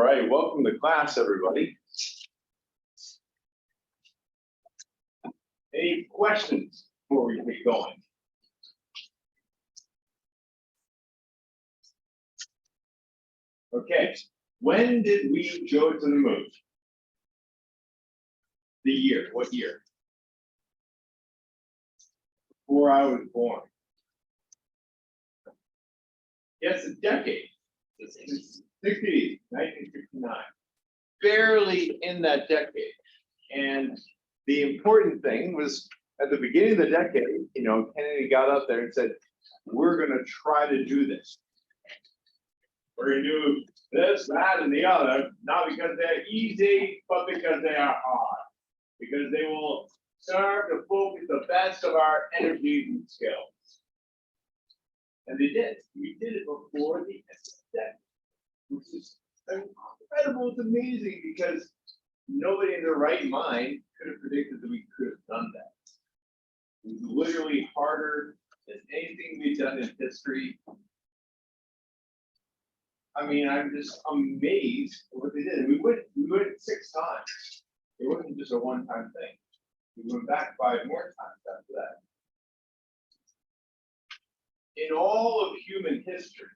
right, welcome to class, everybody. Any questions before we get going? Okay, when did we go to the moon? The year, what year? Before I was born. Yes, a decade. 1969. Barely in that decade. And the important thing was at the beginning of the decade, Kennedy got up there and said, we're going to try to do this. We're going to do this, that, and the other, not because they're easy, but because they are hard. Because they will serve to focus the best of our energies and skills. And they did. We did it before the end of the decade, which is incredible. It's amazing because nobody in their right mind could have predicted that we could have done that. It was literally harder than anything we've done in history. I mean, I'm just amazed at what they did. We went 6 times. It wasn't just a one-time thing. We went back 5 more times after that. In all of human history,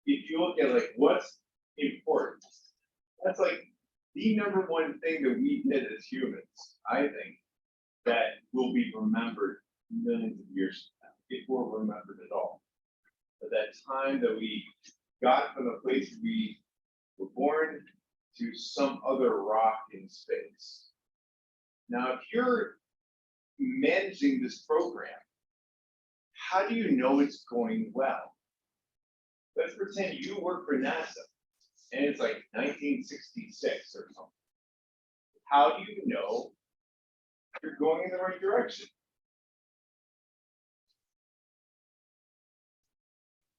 if you look at like what's important, that's like the #1 thing that we did as humans, I think, that will be remembered millions of years from now, if we're remembered at all. But that time that we got from the place we were born to some other rock in space. Now, if you're managing this program, how do you know it's going well? Let's pretend you work for NASA and it's like 1966 or something. How do you know you're going in the right direction?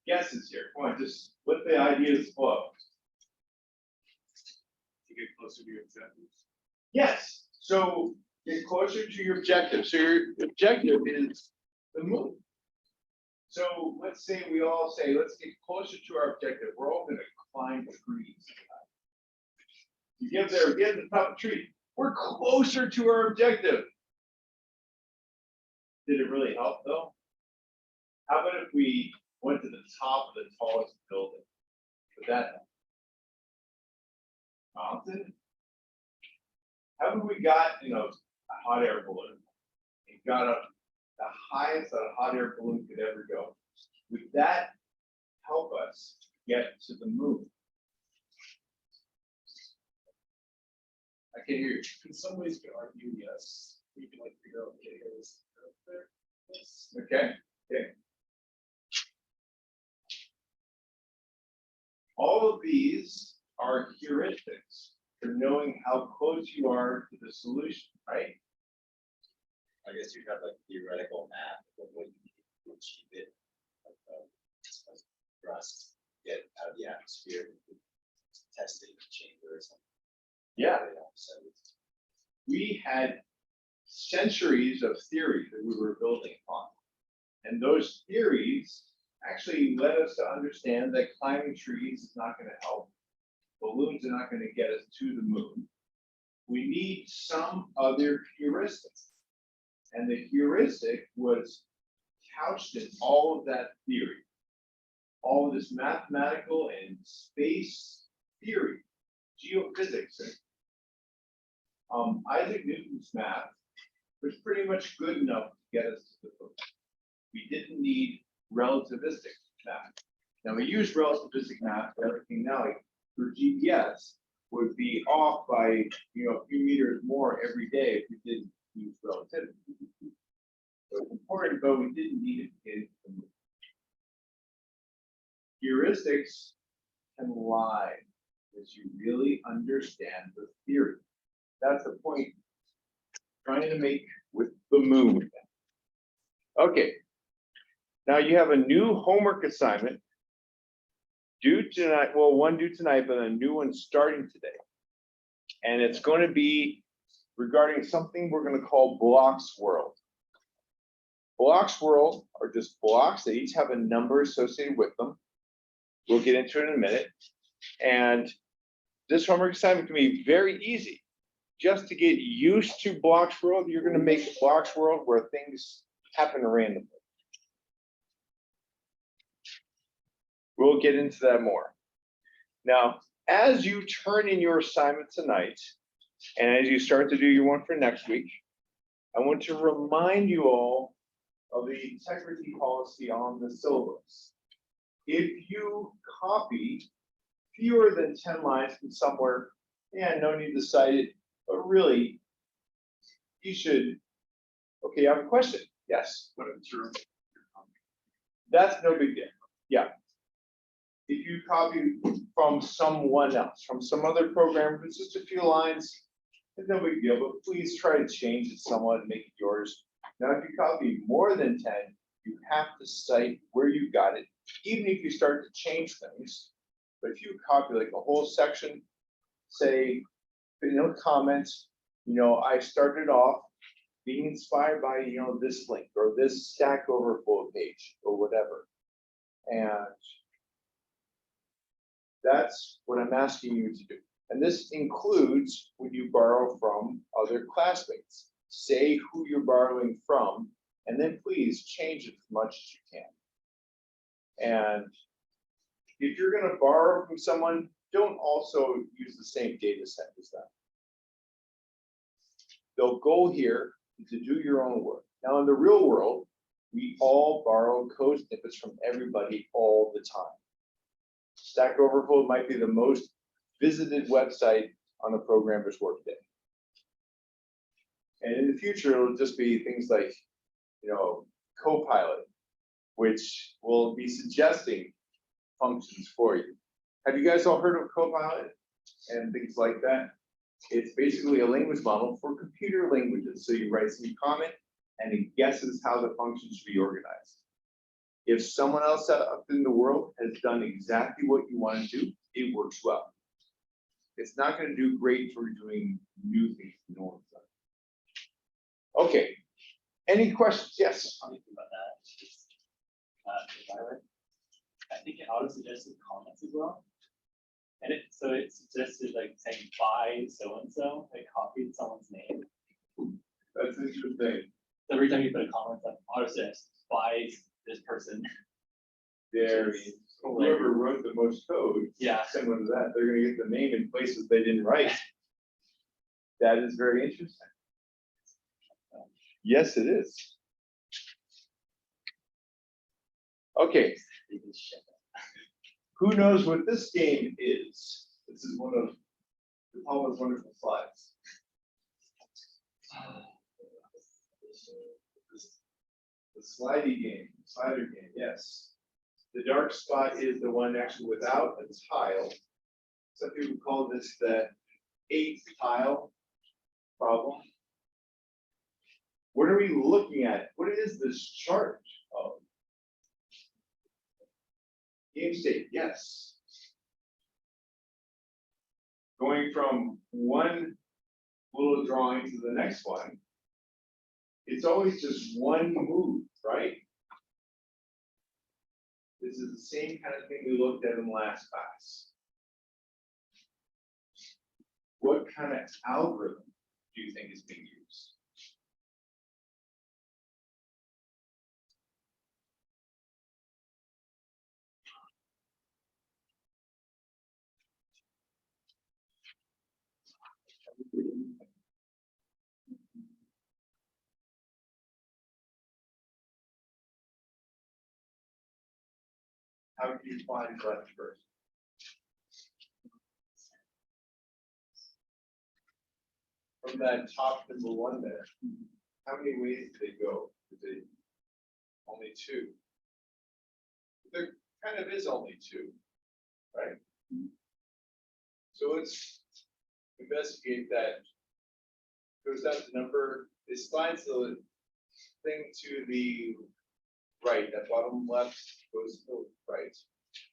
Guesses here. Come on, just let the ideas flow. To get closer to your objectives. Yes. So get closer to your objective. So your objective is the moon. So let's say we all say, let's get closer to our objective. We're all going to climb trees. You get there, we get to the top of the tree. We're closer to our objective. Did it really help though? How about if we went to the top of the tallest building? Would that help? Mountain? How about we got, a hot air balloon? It got up the highest that a hot air balloon could ever go. Would that help us get to the moon? I can hear you. In some ways, you could argue yes. You can figure out okay, here's there. Yes. Okay. All of these are heuristics for knowing how close you are to the solution, right? I guess you'd have like theoretical math of what you need to achieve it, like thrust, get out of the atmosphere, test it in the chamber or something. Yeah. So We had centuries of theory that we were building upon. And those theories actually led us to understand that climbing trees is not going to help. Balloons are not going to get us to the moon. We need some other heuristic. And the heuristic was couched in all of that theory, all of this mathematical and space theory, geophysics. Isaac Newton's math was pretty much good enough to get us to the moon. We didn't need relativistic math. Now we use relativistic math for everything now. Like for GPS would be off by a few meters more every day if we didn't use relativity. So it's important, but we didn't need it to get into the moon. Heuristics can lie as you really understand the theory. That's the point I'm trying to make with the moon. Okay. Now you have a new homework assignment due tonight. Well, one due tonight, but a new one starting today. And it's going to be regarding something we're going to call blocks world. Blocks world are just blocks. They each have a number associated with them. We'll get into it in a minute. And this homework assignment can be very easy. Just to get used to Block's World, you're gonna make Block's World where things happen randomly. We'll get into that more. Now, as you turn in your assignment tonight, and as you start to do your one for next week, I want to remind you all of the integrity policy on the syllabus. If you copy fewer than 10 lines from somewhere, yeah, no need to cite it, but really, you should. Okay, I have a question. Yes. What if you're That's no big deal. Yeah. If you copy from someone else, from some other program, it's just a few lines, it's no big deal, but please try to change it somewhat and make it yours. Now, if you copy more than 10, you have to cite where you got it, even if you start to change things. But if you copy like a whole section, say, comments, I started off being inspired by, this link or this Stack Overflow page or whatever. And that's what I'm asking you to do. And this includes when you borrow from other classmates. Say who you're borrowing from, and then please change it as much as you can. And if you're going to borrow from someone, don't also use the same data set as them. The goal here is to do your own work. Now, in the real world, we all borrow code snippets from everybody all the time. Stack Overflow might be the most visited website on the programmer's workday. And in the future, it'll just be things like, Copilot, which will be suggesting functions for you. Have you guys all heard of Copilot and things like that? It's basically a language model for computer languages. So you write some comment and it guesses how the function should be organized. If someone else up in the world has done exactly what you want to do, it works well. It's not going to do great for doing new things no one's done. Okay. Any questions? Yes. Something about that. I think it auto suggested comments as well. And it suggested like saying by so and so, it copied someone's name. That's interesting. So every time you put a comment, like auto suggests by this person. Whoever wrote the most code, Yeah. similar to that, they're going to get the name in places they didn't write. That is very interesting. Yes, it is. Okay. Who knows what this game is? This is one of the Palmer's wonderful slides. The slidey game, slider game, yes. The dark spot is the one actually without a tile. Some people call this the 8th tile problem. What are we looking at? What is this chart of? Game state, yes. Going from one little drawing to the next one, it's always just one move, right? This is the same kind of thing we looked at in last class. What kind of algorithm do you think is being used? How do you find left first? From that top number one there, how many ways do they go? Is it only two? There kind of is only two, right? So let's investigate that. Goes down to number, it slides the thing to the right, that bottom left goes to the right.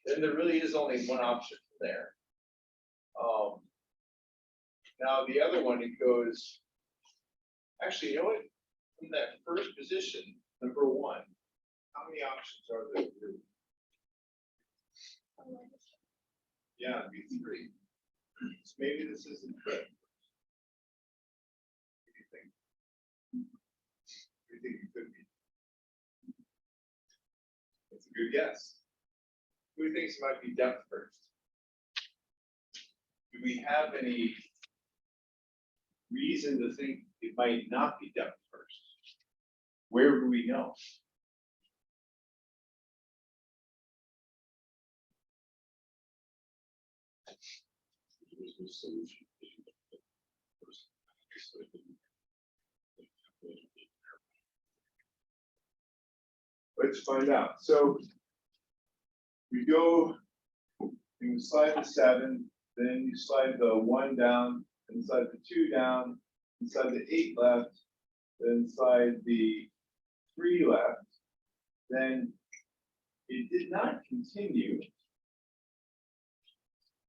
Then there really is only one option there. Now the other one, it goes, actually, you know what? From that first position, number one, how many options are there? Yeah, it'd be 3. So maybe this isn't good. What do you think? What do you think it could be? That's a good guess. Who thinks it might be depth first? Do we have any reason to think it might not be depth first? Where do we know? Let's find out. So we go, you slide the 7, then you slide the 1 down, then slide the 2 down, then slide the 8 left, then slide the 3 left. Then it did not continue.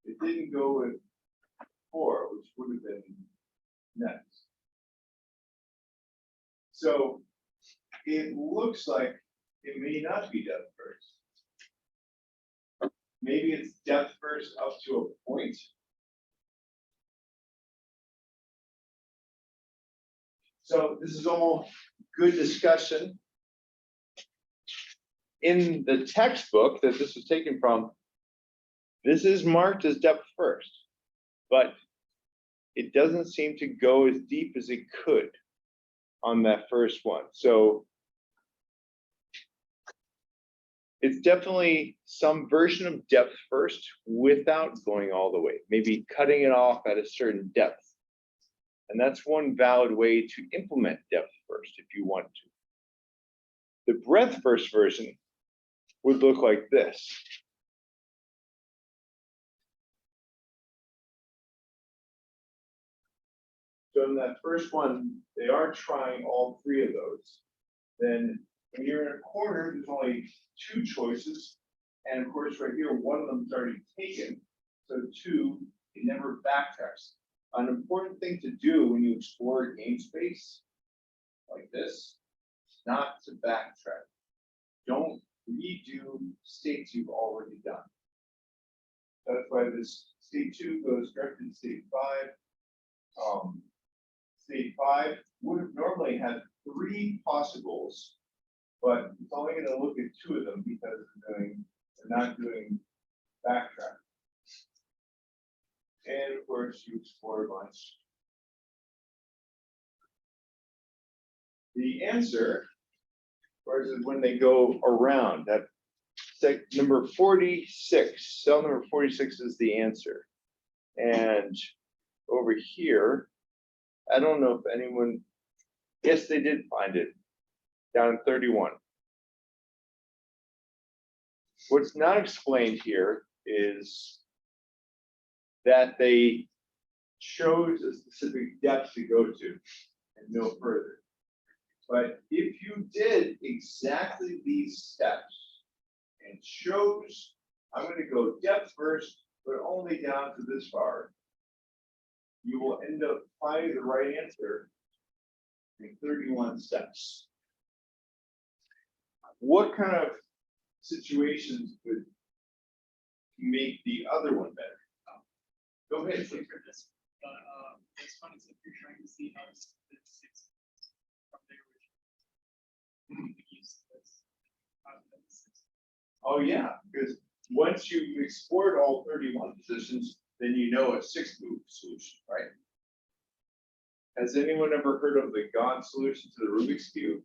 It didn't go with 4, which would have been next. So it looks like it may not be depth first. Maybe it's depth first up to a point. So this is all good discussion. In the textbook that this was taken from, this is marked as depth first, but it doesn't seem to go as deep as it could on that first one. So it's definitely some version of depth first without going all the way, maybe cutting it off at a certain depth. And that's one valid way to implement depth first if you want to. The breadth first version would look like this. So in that first one, they are trying all 3 of those. Then when you're in a corner, there's only 2 choices. And of course, right here, one of them's already taken. So 2, it never backtracks. An important thing to do when you explore a game space like this, not to backtrack. Don't redo states you've already done. That's why this state 2 goes directly to state 5. State 5 would have normally had 3 possibles, but it's only going to look at 2 of them because they're not doing backtrack. And of course, you explore a bunch. The answer, or is it when they go around? That number 46, cell number 46 is the answer. And over here, I don't know if anyone, yes, they did find it, down in 31. What's not explained here is that they chose a specific depth to go to and no further. But if you did exactly these steps and chose, I'm going to go depth first, but only down to this far, you will end up finding the right answer in 31 steps. What kind of situations would make the other one better? Go ahead. For this, it's funny if you're trying to see how it's 6 from the original. You could use this. Oh yeah, because once you've explored all 31 positions, then you know a 6-move solution, right? Has anyone ever heard of the God solution to the Rubik's Cube?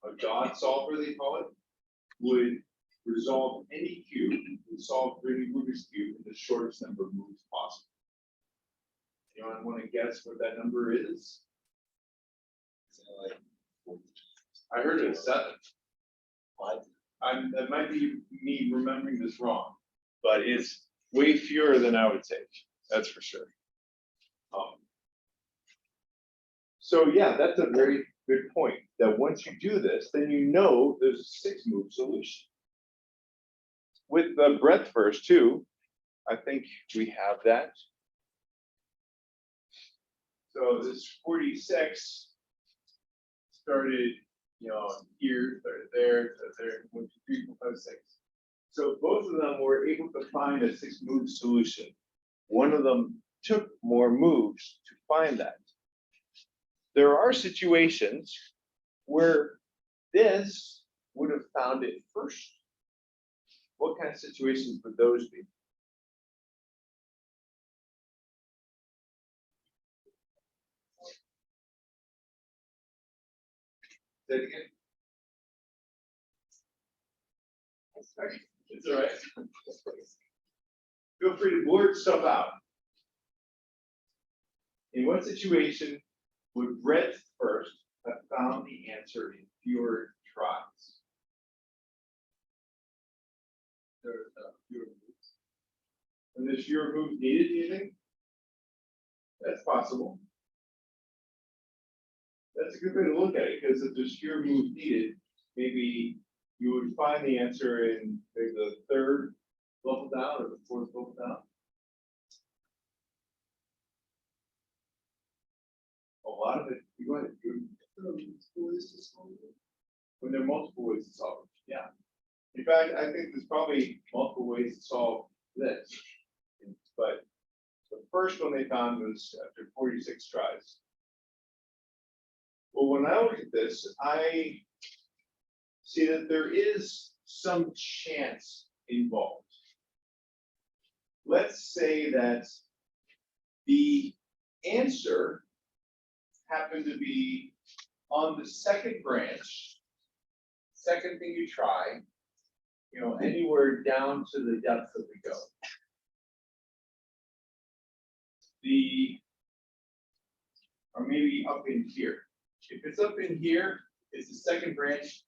A God solver, they call it, would resolve any cube, would solve any Rubik's Cube in the shortest number of moves possible. Anyone want to guess what that number is? I heard it was 7. That might be me remembering this wrong, but it's way fewer than I would take. That's for sure. So yeah, that's a very good point. That once you do this, then you know there's a 6-move solution. With the breadth first too, I think we have that. So this 46 started, here, started there, 1, 2, 3, 4, 5, 6. So both of them were able to find a 6-move solution. One of them took more moves to find that. There are situations where this would have found it first. What kind of situations would those be? Say it again. It's all right. Feel free to blurt stuff out. In what situation would breadth first have found the answer in fewer tries? There's fewer moves. And there's fewer moves needed, do you think? That's possible. That's a good way to look at it, because if there's fewer moves needed, maybe you would find the answer in maybe the 3rd level down or the 4th level down. A lot of it, you go ahead. When there are multiple ways to solve it, yeah. In fact, I think there's probably multiple ways to solve this. But the first one they found was after 46 tries. Well, when I look at this, I see that there is some chance involved. Let's say that the answer happened to be on the 2nd branch, 2nd thing you try, anywhere down to the depth that we go. Or maybe up in here. If it's up in here, it's the 2nd branch.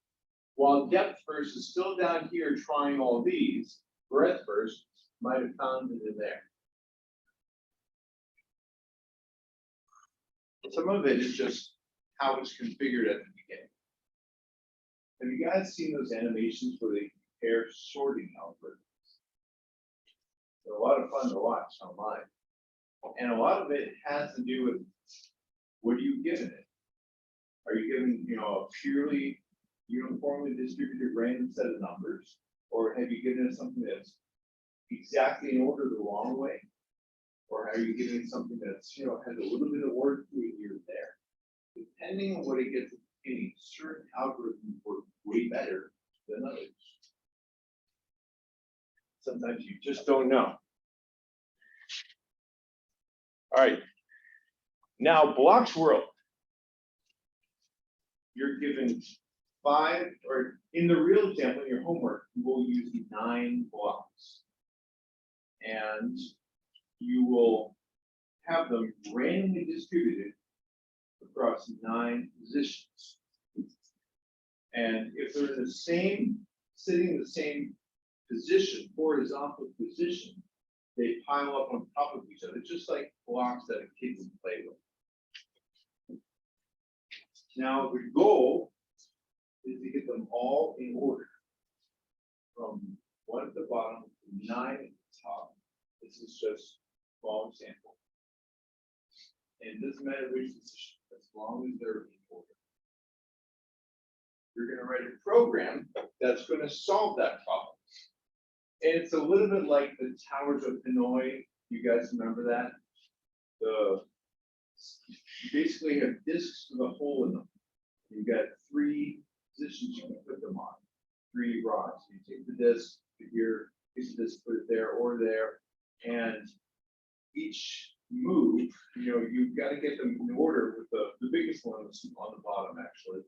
While depth first is still down here trying all these, breadth first might have found it in there. Some of it is just how it's configured at the beginning. Have you guys seen those animations where they compare sorting algorithms? They're a lot of fun to watch online. And a lot of it has to do with what are you giving it? Are you giving, a purely uniformly distributed random set of numbers? Or have you given it something that's exactly in order the wrong way? Or are you giving it something that's, has a little bit of order to it here and there? Depending on what it gets at the beginning, certain algorithms work way better than others. Sometimes you just don't know. All right. Now, blocks world. You're given 5, or in the real example, in your homework, you will use 9 blocks. And you will have them randomly distributed across 9 positions. And if they're in the same, sitting in the same position, horizontal position, they pile up on top of each other, just like blocks that a kid can play with. Now, the goal is to get them all in order, from 1 at the bottom to 9 at the top. This is just a small example. And it doesn't matter which position, as long as they're in order. You're going to write a program that's going to solve that problem. And it's a little bit like the Towers of Hanoi. You guys remember that? You basically have discs with a hole in them. You've got 3 positions you can put them on, 3 rods. You take the disc to here, use the disc, put it there or there, and each move, you've got to get them in order with the biggest one on the bottom, actually.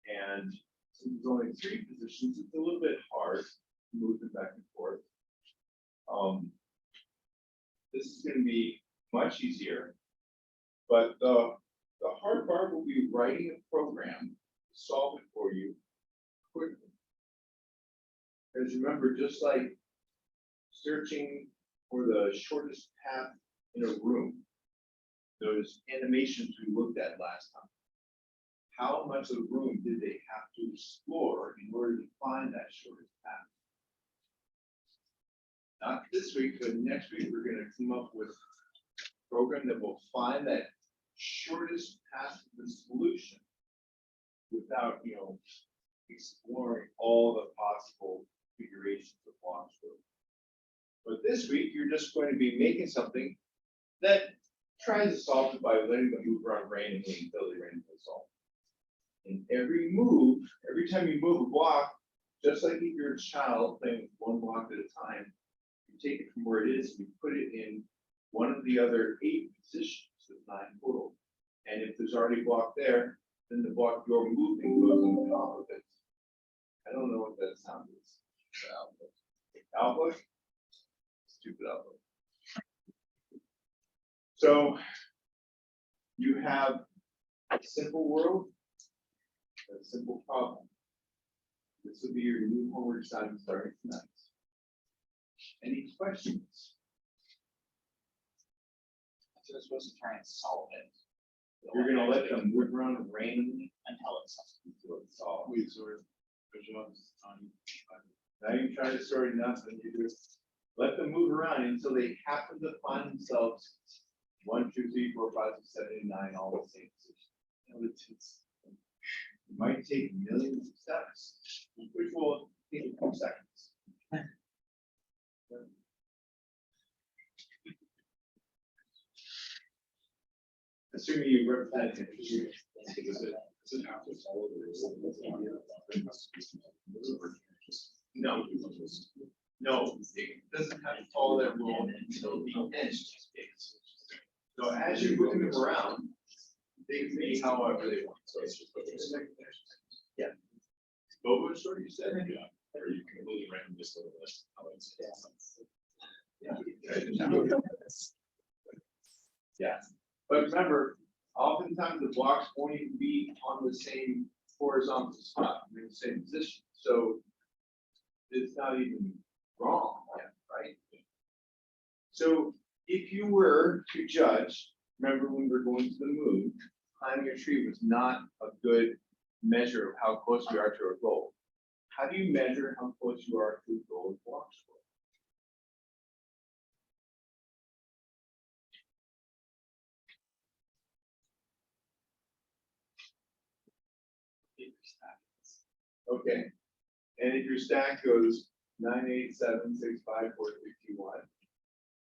And since there's only 3 positions, it's a little bit hard to move them back and forth. This is going to be much easier, but the hard part will be writing a program to solve it for you quickly. Because remember, just like searching for the shortest path in a room, those animations we looked at last time, how much of the room did they have to explore in order to find that shortest path? Not this week, but next week, we're going to come up with a program that will find that shortest path to the solution without, exploring all the possible, configurations of blocks work. But this week, you're just going to be making something that tries to solve it by letting them move around randomly until they randomly solve. And every move, every time you move a block, just like if you're a child playing with one block at a time, you take it from where it is, and you put it in one of the other 8 positions, with 9 total. And if there's already a block there, then the block you're moving goes on top of it. I don't know what that sound is. Outlook? Stupid outlook. So you have a simple world, a simple problem. This will be your new homework assignment starting tonight. Any questions? So we're supposed to try and solve it. You're gonna let them move around randomly Until it's until it's solved. Wait, sorry. Good job, Tony. Now you try to sort nothing, you just let them move around until they happen to find themselves 1, 2, 3, 4, 5, 6, 7, 8, 9, all the same position. It might take millions of steps, which will take a few seconds. Assuming you represent it. No. No, it doesn't have to follow that rule until the end. So as you're moving them around, they can be however they want. So it's just. Yeah. Bobo short, you said? Yeah. Or you can completely random just a little bit. Yeah. But remember, oftentimes the blocks won't even be on the same horizontal spot, in the same position. So it's not even wrong, right? So if you were to judge, remember when we were going to the moon, climbing a tree was not a good measure of how close we are to our goal. How do you measure how close you are to the goal of blocks? Okay, and if your stack goes 9, 8, 7, 6, 5, 4, 3, 2, 1,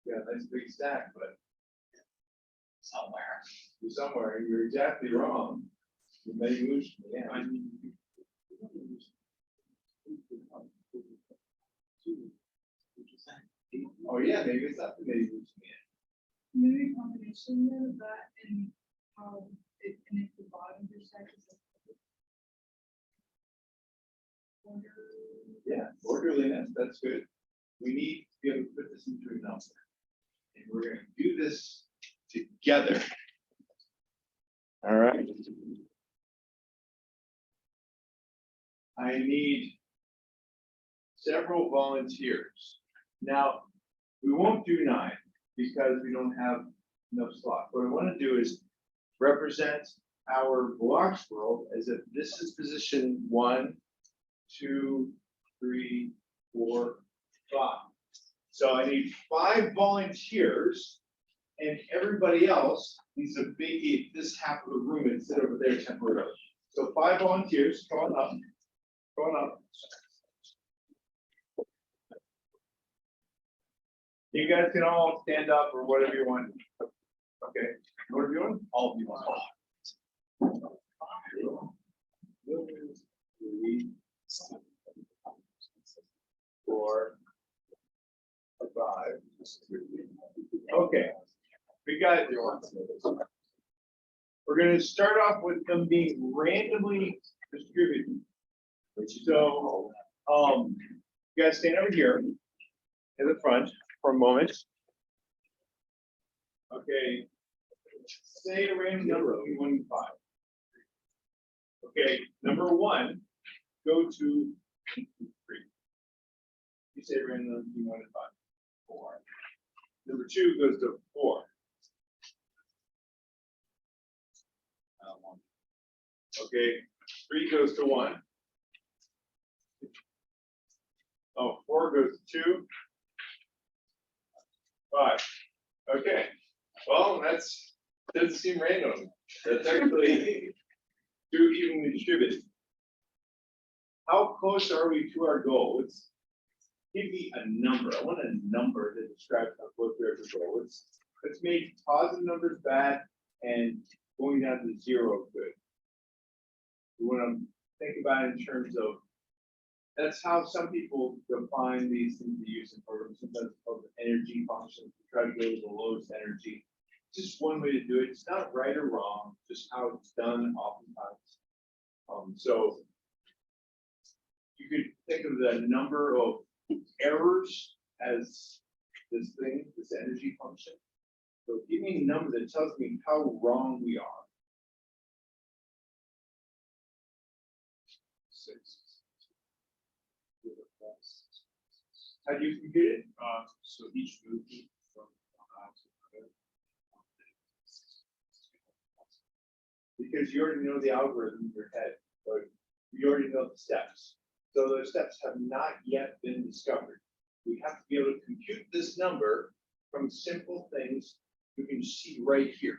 yeah, nice big stack, but you're somewhere, you're exactly wrong. You made moves from the end. Oh yeah, maybe it's not the made moves from the end. Maybe a combination of that and how it connects the bottom of your stack is like. Yeah, orderliness, that's good. We need to be able to put this into a number. And we're gonna do this together. All right. I need several volunteers. Now, we won't do 9 because we don't have enough slots. What I want to do is represent our blocks world as if this is position 1, 2, 3, 4, 5. So I need 5 volunteers, and everybody else needs to vacate this half of the room and sit over there temporarily. So 5 volunteers, come on up. Come on up. You guys can all stand up or whatever you want. Okay, whatever you want. All of you want. 3, 4, 5. Okay, we got it. We're going to start off with them being randomly distributed. So, you guys stand over here in the front for a moment. Okay, say a random number between 1 and 5. Okay, number 1, go to 3. You say random number between 1 and 5. 4. Number 2 goes to 4. 1. Okay, 3 goes to 1. Oh, 4 goes to 2. 5. Okay. Well, that's doesn't seem random. That's actually 2 evenly distributed. How close are we to our goal? give me a number. I want a number that describes how close we are to goal. Let's make positive numbers bad and going down to zero good. We want to think about it in terms of, that's how some people define these things they use in programs, sometimes called the energy functions, to try to go to the lowest energy. Just one way to do it. It's not right or wrong, just how it's done oftentimes. So you could think of the number of errors as this thing, this energy function. So give me a number that tells me how wrong we are. 6. How do you compute it? So each movement from one to another. Because you already know the algorithm in your head, but you already know the steps. So those steps have not yet been discovered. We have to be able to compute this number from simple things you can see right here.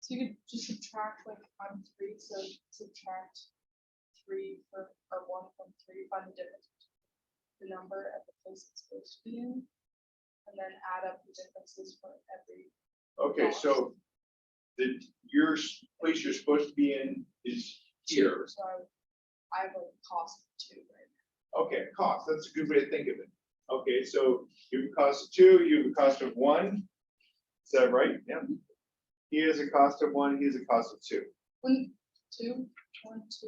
So you could just subtract like on 3, so subtract 3 or 1 from 3, find the difference between the number at the place it's supposed to be in, and then add up the differences for every. Okay, so your place you're supposed to be in is here. So I have a cost of 2 right now. Okay, cost, that's a good way to think of it. Okay, so you have a cost of 2, you have a cost of 1. Is that right? Yeah. He has a cost of 1, he has a cost of 2. 1, 2, 1, 2.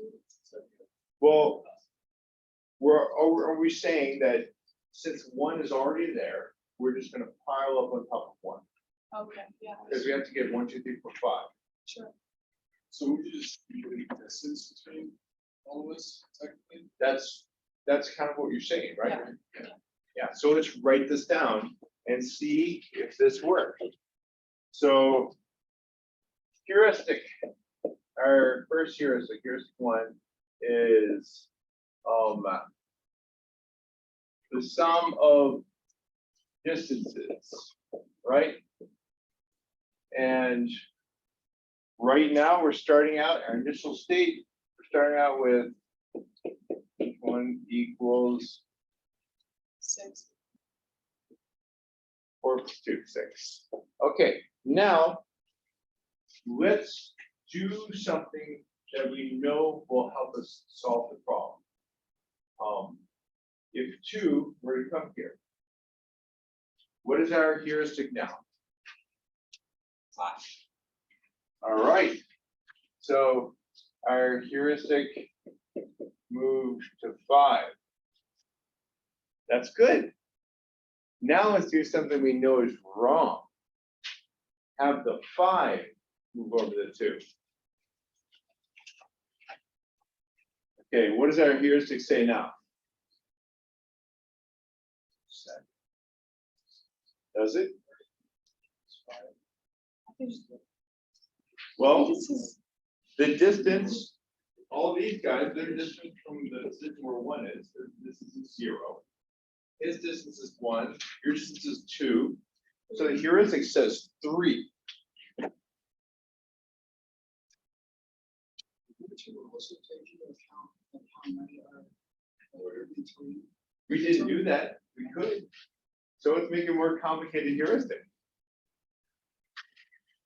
Well, are we saying that since 1 is already there, we're just gonna pile up on top of 1? Okay, yeah, Because we have to get 1, 2, 3, 4, 5. sure. So we just equate distance between all of us, technically. That's kind of what you're saying, right? Yeah. Yeah, so let's write this down and see if this works. So heuristic, our first heuristic 1 is the sum of distances, right? And right now we're starting out, our initial state, we're starting out with 1 equals 6. 4 plus 2, 6. Okay, now let's do something that we know will help us solve the problem. If 2 were to come here, what is our heuristic now? 5. All right. So our heuristic moved to 5. That's good. Now let's do something we know is wrong. Have the 5 move over the 2. Okay, what does our heuristic say now? Does it? I think just- Well, This is, the distance, all these guys, their distance from the position where 1 is, their distance is 0. His distance is 1, your distance is 2. So the heuristic says 3. Which will also take into account of how many are ordered between. We didn't do that, we could. So let's make a more complicated heuristic.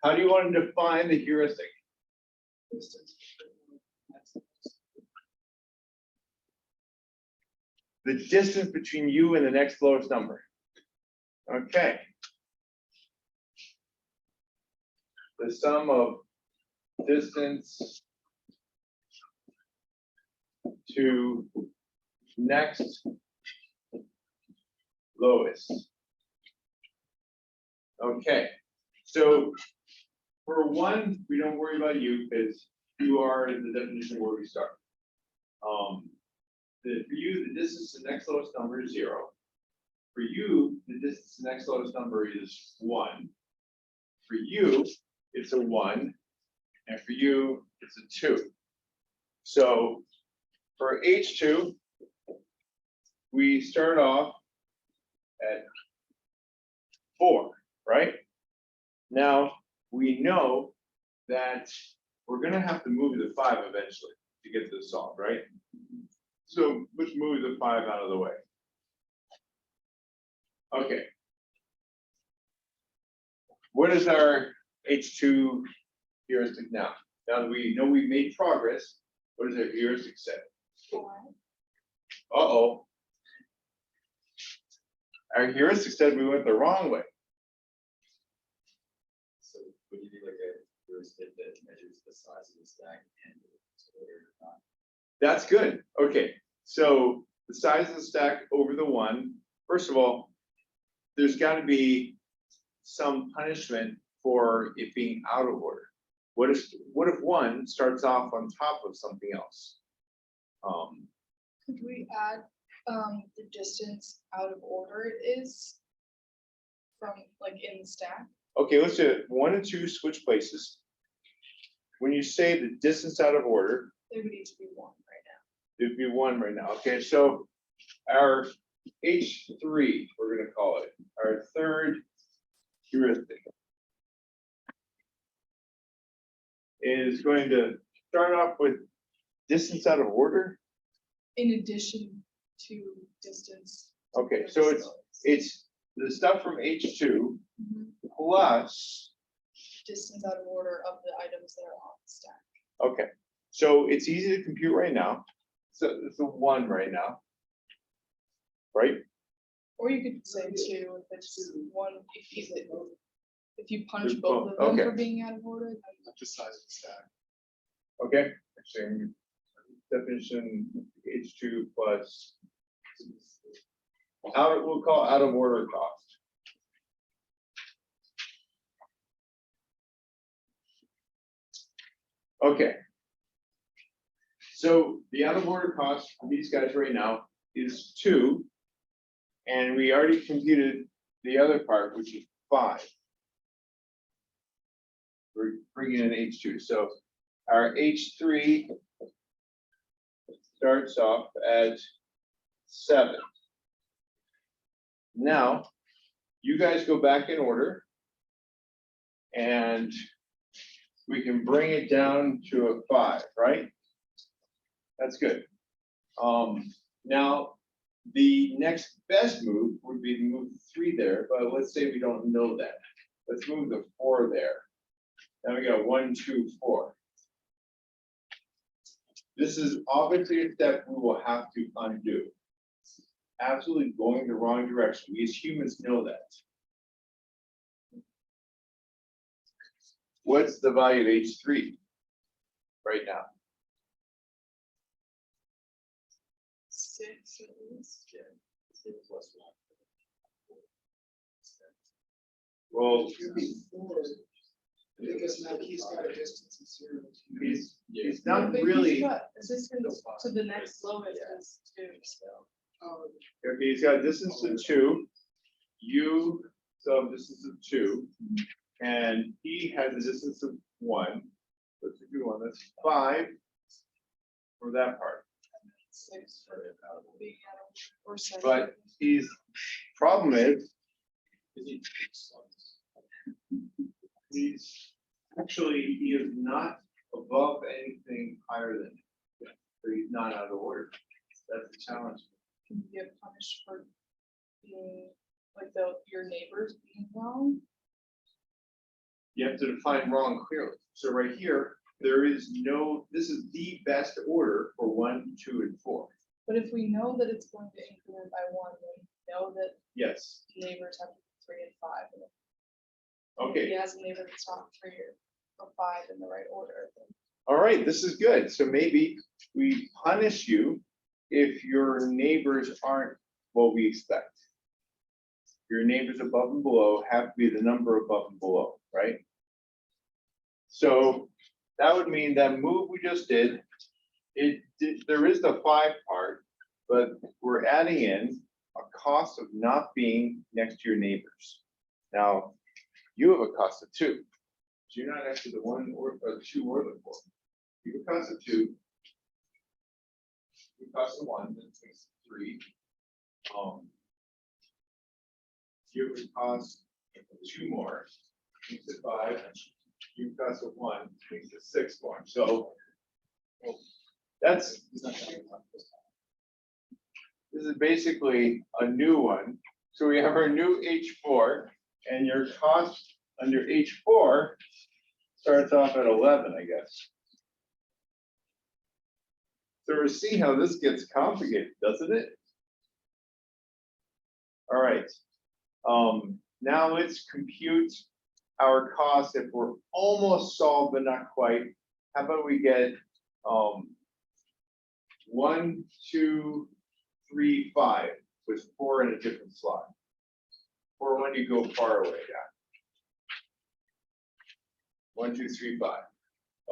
How do you want to define the heuristic? Distance between the The distance between you and the next lowest number. Okay. The sum of distance to next lowest. Okay, so for 1, we don't worry about you because you are in the definition where we start. For you, the distance to the next lowest number is 0. For you, the distance to the next lowest number is 1. For you, it's a 1, and for you, it's a 2. So for H2, we start off at 4, right? Now, we know that we're going to have to move the 5 eventually to get this solved, right? So let's move the 5 out of the way. Okay. What is our H2 heuristic now? Now that we know we've made progress, what does our heuristic say? Uh-oh. Our heuristic said we went the wrong way. So would you do like a heuristic that measures the size of the stack and its order or not? That's good. Okay, so the size of the stack over the one, first of all, there's got to be some punishment for it being out of order. What if one starts off on top of something else? Could we add the distance out of order it is from like in the stack? Okay, let's do it. 1 and 2 switch places. When you say the distance out of order, They would each be one right now. it'd be 1 right now. Okay, so our H3, we're gonna call it, our third heuristic, is going to start off with distance out of order. In addition to distance. Okay, so it's the stuff from H2 Mhm. plus, Distance out of order of the items that are on the stack. okay, so it's easy to compute right now. So it's a 1 right now. Right? Or you could say two, if it's one, if you punish Good both of call. them Okay. for being out of order, then Just size of the stack. Okay, actually, definition H2 plus we'll call out of order cost. Okay. So the out of order cost for these guys right now is 2. And we already computed the other part, which is 5. We're bringing in H2. So our H3 starts off at 7. Now, you guys go back in order. And we can bring it down to a 5, right? That's good. Now, the next best move would be to move 3 there, but let's say we don't know that. Let's move the 4 there. Now we got 1, 2, 4. This is obviously a step we will have to undo. Absolutely going the wrong direction. We as humans know that. What's the value of H3 right now? 6 at least. 2 plus 1. Well, Because now he's got a distance of 0 to he's not But he's really, got- This is, so the next lowest is 2, so. okay, he's got a distance of 2. You, so distance of 2. And he has a distance of 1. That's a good one. That's 5 for that part. 6 for being out of or 7. But he's, problem is, he's actually, he is not above anything higher than it. So he's not out of order. That's the challenge. Can you get punished for being, like, your neighbors being wrong? You have to define wrong clearly. So right here, there is no, this is the best order for 1, 2, and 4. But if we know that it's going to increment by 1, then we know that Yes, neighbors have 3 and 5. And if okay. he has a neighbor that's not 3 or 5 in the right order, then All right, this is good. So maybe we punish you if your neighbors aren't what we expect. Your neighbors above and below have to be the number above and below, right? So that would mean that move we just did, there is the 5 part, but we're adding in a cost of not being next to your neighbors. Now, you have a cost of 2. So you're not next to the 1 or the 2 or the 4. You have a cost of 2. You cost of 1, that makes 3. You have a cost of 2 more, makes it 5. You cost of 1, makes it 6 more. So that's, this is basically a new one So we have our new H4, and your cost under H4 starts off at 11, I guess. So we see how this gets complicated, doesn't it? All right. Now let's compute our cost if we're almost solved but not quite. How about we get 1, 2, 3, 5 with 4 in a different slot. Or when you go far away down. 1, 2, 3, 5.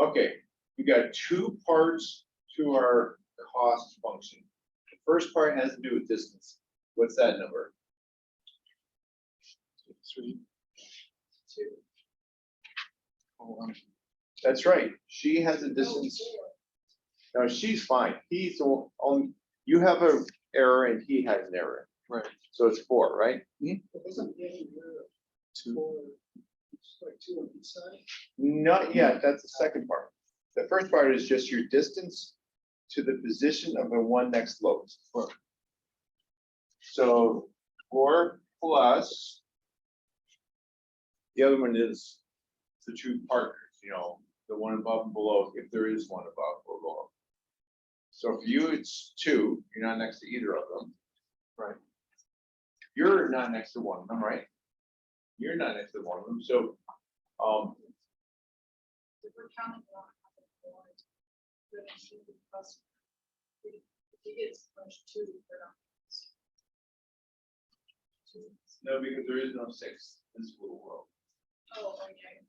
Okay, we got 2 parts to our cost function. The first part has to do with distance. What's that number? 3, 2. 1. That's right. She has a distance. No, she's fine. He's on. You have an error and he has an error. Right. So it's 4, right? Wasn't the other 2? It's like 2 on each side. Not yet. That's the second part. The first part is just your distance to the position of the one next lowest. So 4 plus the other one is the 2 partners, you know, the one above and below, if there is one above or below. So for you, it's 2. You're not next to either of them. Right. You're not next to one of them, right? You're not next to one of them. So If we're counting one, then it should be plus. If he gets plus 2, we're not. no, because there is no 6 in this little world. Oh, okay.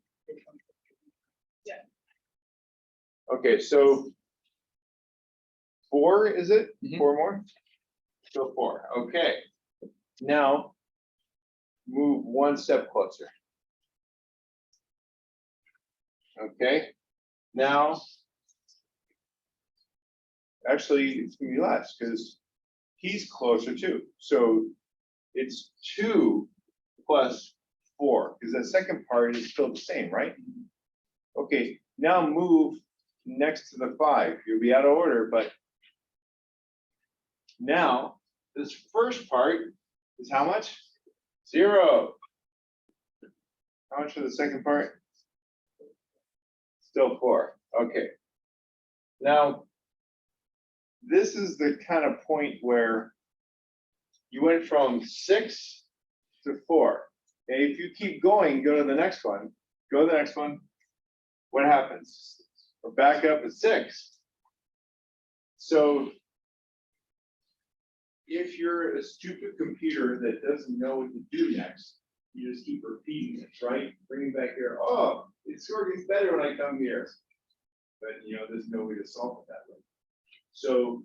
Okay, so 4, is it? Mhm. 4 more? So 4, okay. Now, move 1 step closer. Okay, now, actually, it's gonna be less, because he's closer too. So it's 2 plus 4, because the second part is still the same, right? Okay, now move next to the 5. You'll be out of order, but now this first part is how much? 0. How much for the second part? Still 4. Okay. Now, this is the kind of point where you went from 6 to 4. Okay, if you keep going, go to the next one. Go to the next one. What happens? We're back up at 6. So if you're a stupid computer that doesn't know what to do next, you just keep repeating it, right? Bring it back here. Oh, it score gets better when I come here. But you know, there's no way to solve it that way. So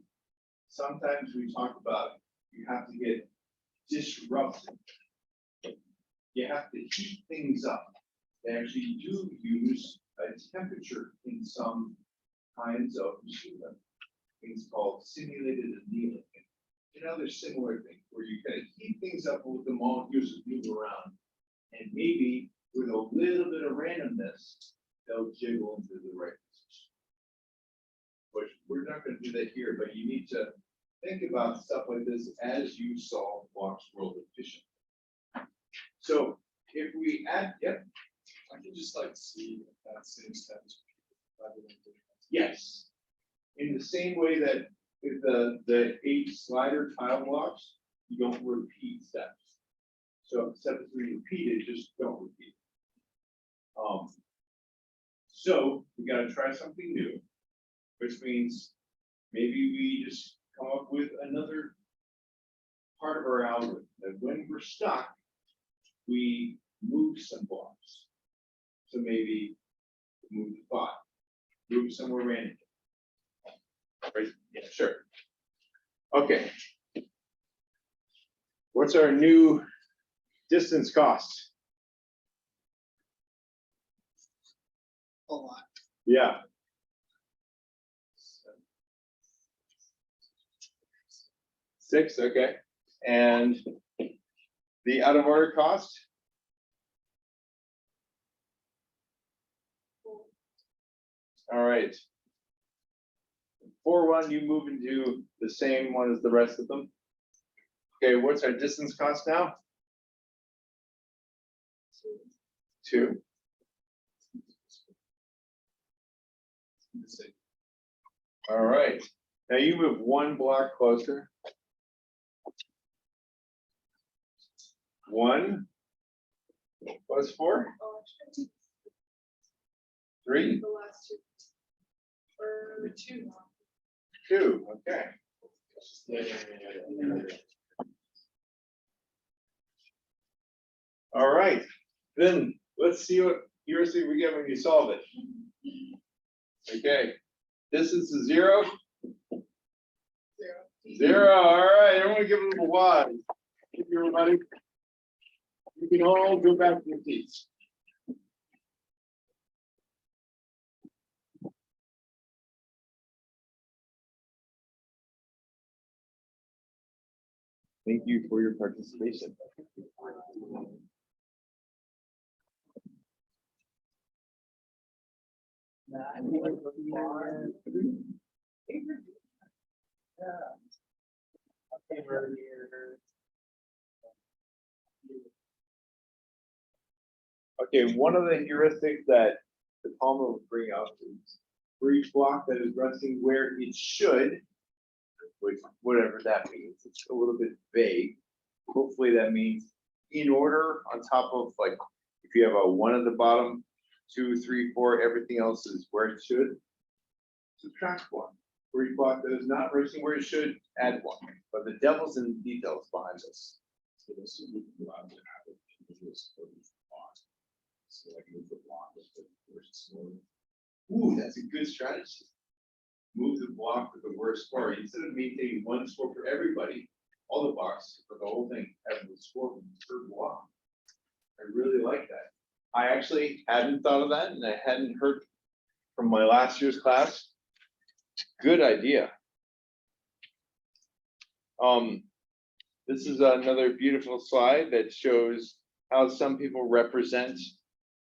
sometimes we talk about you have to get disrupted. You have to heat things up. They actually do use a temperature in some kinds of machine learning. Things called simulated annealing. Another similar thing where you kind of heat things up with the molecules that move around, and maybe with a little bit of randomness, they'll jiggle into the right position. But we're not going to do that here, but you need to think about stuff like this as you solve Block's world efficiently. So if we add, yep, I can just like see that same steps. Rather than different. yes. In the same way that with the 8 slider tile blocks, you don't repeat steps. So except if we repeat it, just don't repeat it. So we got to try something new, which means maybe we just come up with another part of our algorithm that when we're stuck, we move some blocks. So maybe move the 5, move somewhere random. Right? Yeah, sure. Okay. What's our new distance cost? A lot. Yeah. 6, okay. And the out of order cost? All right. 4, 1, you move into the same one as the rest of them. Okay, what's our distance cost now? 2. All right, now you move 1 block closer. 1 plus 4, Oh, I think 3, the last two. Or 2. 2, okay. All right, then let's see what heuristic we get when you solve it. Okay, distance is 0. 0, all right, everyone give them a wad. Thank you, everybody. You can all go back to your seats. Thank you for your participation. Okay, one of the heuristics that the Palmer would bring up is for each block that is resting where it should, which whatever that means, it's a little bit vague. Hopefully that means in order on top of, like, if you have a 1 at the bottom, 2, 3, 4, everything else is where it should. Subtract 1. For each block that is not resting where it should, add 1. But the devil's in the details behind this. So this is what you allow to happen in this block. So like move the block with the worst score. Ooh, that's a good strategy. Move the block with the worst score. Instead of maintaining 1 score for everybody, all the blocks for the whole thing have the score per block. I really like that. I actually hadn't thought of that, and I hadn't heard from my last year's class. Good idea. This is another beautiful slide that shows how some people represent,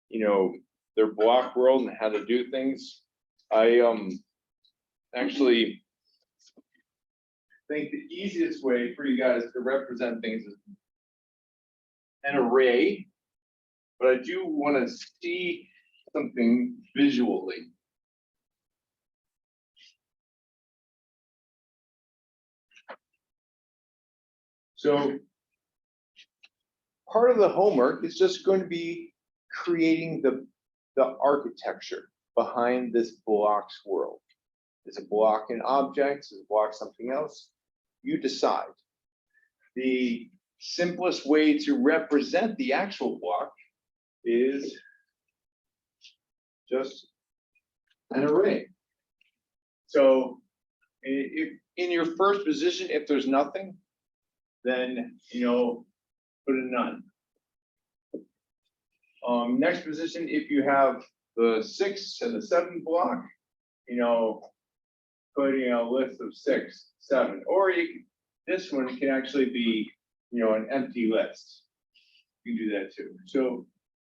you know, their block world and how to do things. I actually think the easiest way for you guys to represent things is an array, but I do want to see something visually. So part of the homework is just going to be creating the architecture behind this blocks world. Is a block an object? Is a block something else? You decide. The simplest way to represent the actual block is just an array. So if in your first position, if there's nothing, then, you know, put a none. Next position, if you have the 6 and the 7 block, you know, putting a list of 6, 7, or you can, this one can actually be, you know, an empty list. You can do that too. So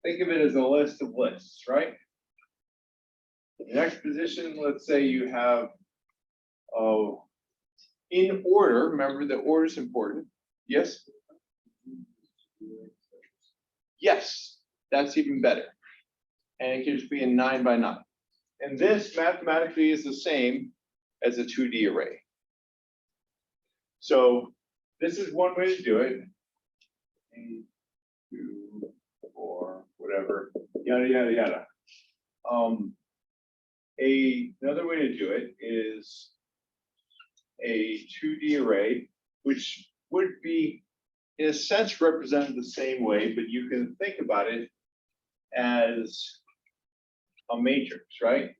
think of it as a list of lists, right? The next position, let's say you have, in order, remember the order is important. Yes? Yes, that's even better. And it can just be a 9 by 9. And this mathematically is the same as a 2D array. So this is one way to do it. 8, 2, 4, whatever, yada, yada, yada. Another way to do it is a 2D array, which would be, in a sense, represented the same way, but you can think about it as a matrix, right?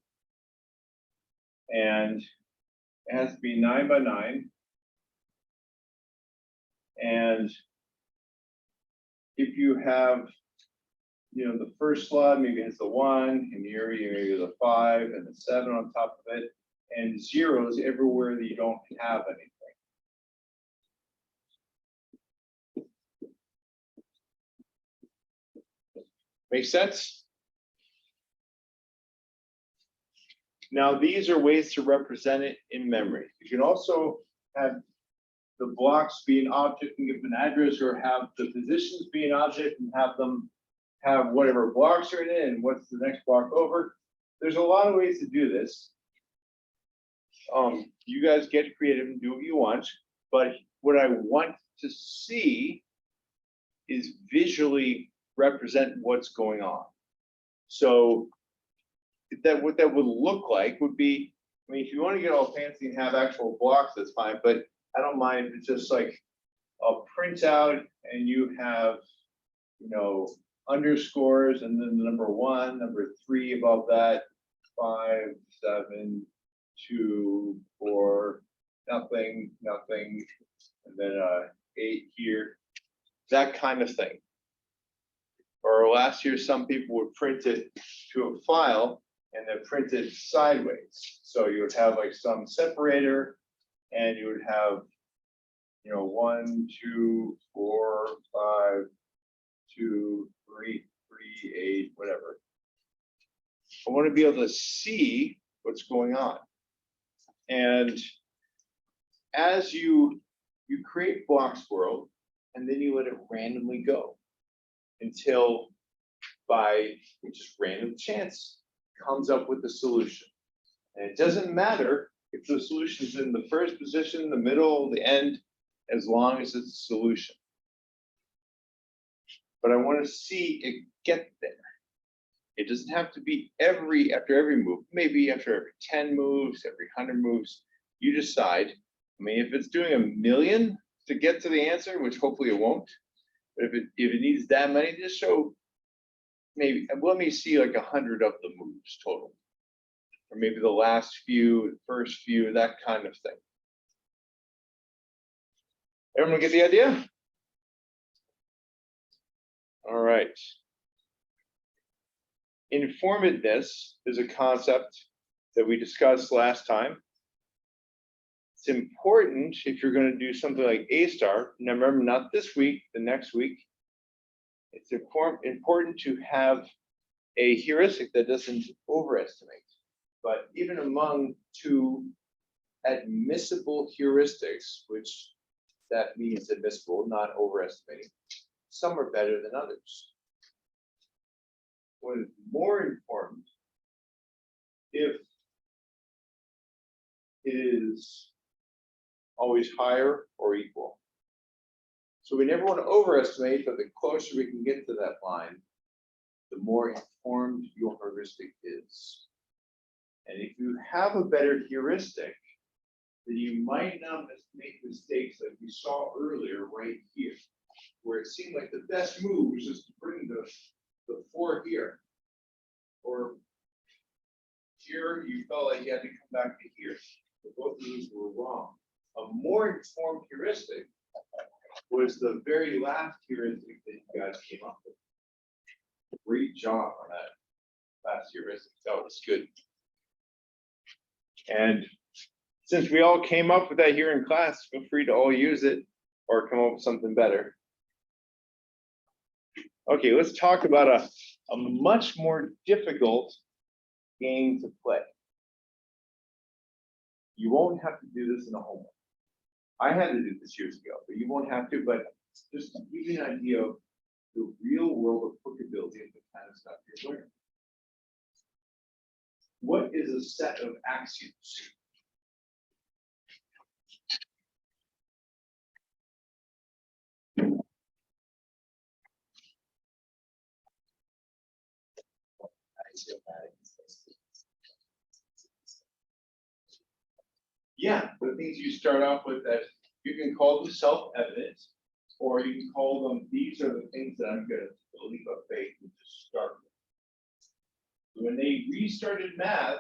And it has to be 9 by 9. And if you have, you know, the first slot maybe has the 1, and here you maybe the 5 and the 7 on top of it, and zeros everywhere that you don't have anything. Make sense? Now, these are ways to represent it in memory. You can also have the blocks be an object and give them an address, or have the positions be an object and have them have whatever blocks are in it and what's the next block over. There's a lot of ways to do this. You guys get creative and do what you want, but what I want to see is visually represent what's going on. So that what that would look like would be, I mean, if you want to get all fancy and have actual blocks, that's fine, but I don't mind if it's just like a printout and you have, you know, underscores and then the number 1, number 3 above that, 5, 7, 2, 4, nothing, nothing, and then 8 here, that kind of thing. Or last year, some people would print it to a file and then print it sideways. So you would have like some separator and you would have, you know, 1, 2, 4, 5, 2, 3, 3, 8, whatever. I want to be able to see what's going on. And as you create blocks world, and then you let it randomly go until by just random chance comes up with the solution. And it doesn't matter if the solution is in the first position, the middle, the end, as long as it's a solution. But I want to see it get there. It doesn't have to be after every move, maybe after every 10 moves, every 100 moves, you decide. I mean, if it's doing 1,000,000 to get to the answer, which hopefully it won't, but if it needs that many, just show maybe, let me see like 100 of the moves total. Or maybe the last few, the first few, that kind of thing. Everyone get the idea? All right. Informedness is a concept that we discussed last time. It's important if you're going to do something like A-star. Now remember, not this week, the next week. It's important to have a heuristic that doesn't overestimate. But even among 2 admissible heuristics, which that means admissible, not overestimating, some are better than others. What is more important if it is always higher or equal. So we never want to overestimate, but the closer we can get to that line, the more informed your heuristic is. And if you have a better heuristic, then you might not make mistakes like we saw earlier right here, where it seemed like the best move was just to bring the 4 here. Or here, you felt like you had to come back to here. But both of those were wrong. A more informed heuristic was the very last heuristic that you guys came up with. Great job on that last heuristic. That was good. And since we all came up with that here in class, feel free to all use it or come up with something better. Okay, let's talk about a much more difficult game to play. You won't have to do this in a homework. I had to do this years ago, but you won't have to, but just to give you an idea of the real world applicability of the kind of stuff you're learning. What is a set of axioms? Yeah, the things you start off with that you can call them self-evident, or you can call them, these are the things that I'm going to leap of faith and just start with. When they restarted math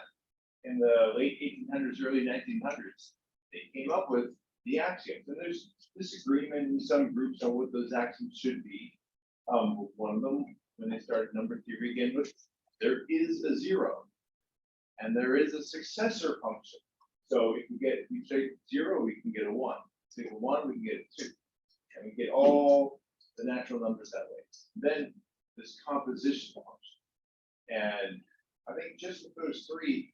in the late 1800s, early 1900s, they came up with the axioms. And there's disagreement in some groups on what those axioms should be. One of them, when they started number theory again, was there is a 0, and there is a successor function. So we take 0, we can get a 1. Take a 1, we can get a 2. And we get all the natural numbers that way. Then this composition function. And I think just with those 3,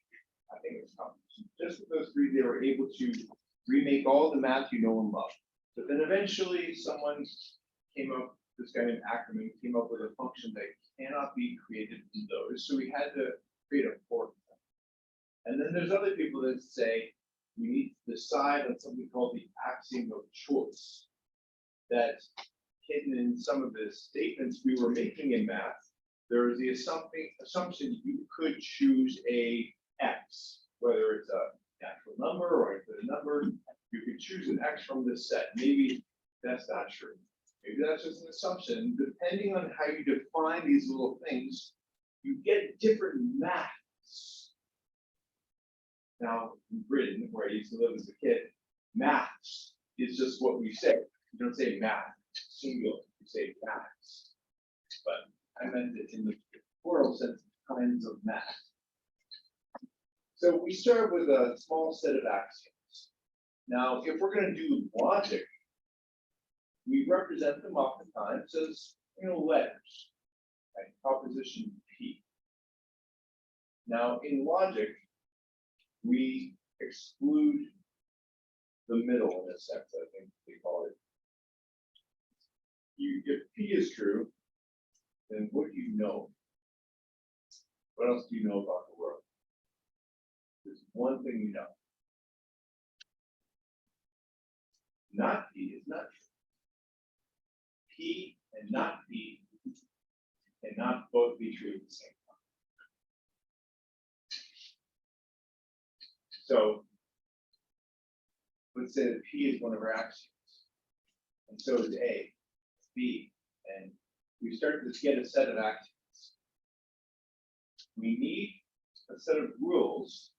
I think it was composition, just with those 3, they were able to remake all the math you know and love. But then eventually someone came up, this guy named Ackerman came up with a function that cannot be created from those, so we had to create a fourth one. And then there's other people that say we need to decide on something called the axiom of choice. That hidden in some of the statements we were making in math, there is the assumption you could choose a x, whether it's a natural number or a good number, you could choose an x from this set. Maybe that's not true. Maybe that's just an assumption. Depending on how you define these little things, you get different maths. Now, in Britain, where I used to live as a kid, maths is just what we say. You don't say math, singular, you say maths. But I meant it in the plural sense, kinds of math. So we start with a small set of axioms. Now, if we're going to do logic, we represent them oftentimes as, letters, like proposition P. Now, in logic, we exclude the middle in a sense, I think they call it. If P is true, then what do you know? What else do you know about the world? There's one thing you know. Not P is not true. P and not P cannot both be true at the same time. So let's say that P is one of our axioms, and so is A, B, and we start to get a set of axioms. We need a set of rules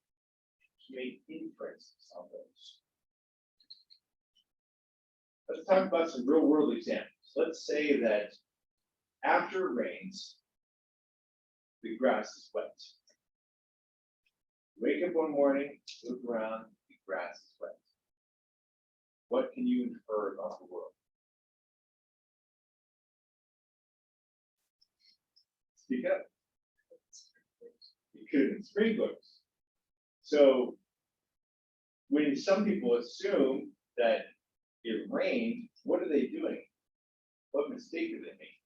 to make inferences on those. Let's talk about some real world examples. Let's say that after it rains, the grass is wet. Wake up one morning, look around, the grass is wet. What can you infer about the world? Speak up. It could have been sprinklers. So when some people assume that it rained, what are they doing? What mistake did they make?